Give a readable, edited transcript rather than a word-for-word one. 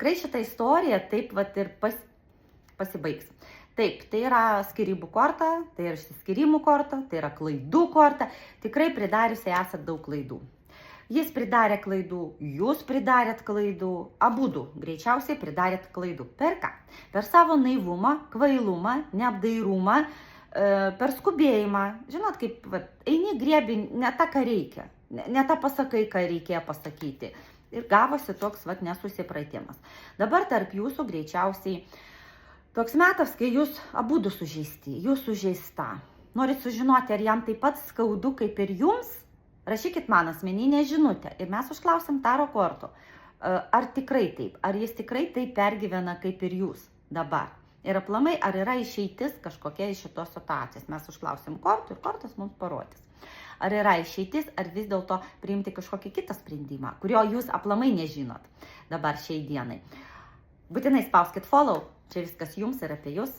tikrai šitą istoriją taip vat ir pasibaigs. Taip, tai yra skyrybų korta, tai yra išsiskyrimų korta, tai yra klaidų korta. Tikrai pridariusiai esat daug klaidų. Jis pridarė klaidų, jūs pridarėt klaidų, abudu greičiausiai pridarėt klaidų. Per ką? Per savo naivumą, kvailumą, neapdairumą, per skubėjimą. Žinot, kaip eini griebi ne tą, ką reikia, ne tą pasakai, ką reikėjo pasakyti. Ir gavosi toks nesusipratimas. Dabar tarp jūsų greičiausiai toks metas, kai jūs abudu sužeisti, jūs sužeista. Norit sužinoti, ar jam taip pat skaudu kaip ir jums? Rašykit man asmeninę žinutę ir mes užklausim taro kortų. Ar tikrai taip? Ar jis tikrai taip pergyvena kaip ir jūs dabar? Ir aplamai, ar yra išeitis kažkokia iš šitos situacijos? Mes užklausim kortų ir kortos mums parodys. Ar yra išeitis, ar vis dėlto priimti kažkokį kitą sprendimą, kurio jūs aplamai nežinot dabar šiai dienai. Būtinai spauskit follow, čia viskas jums ir apie jūs.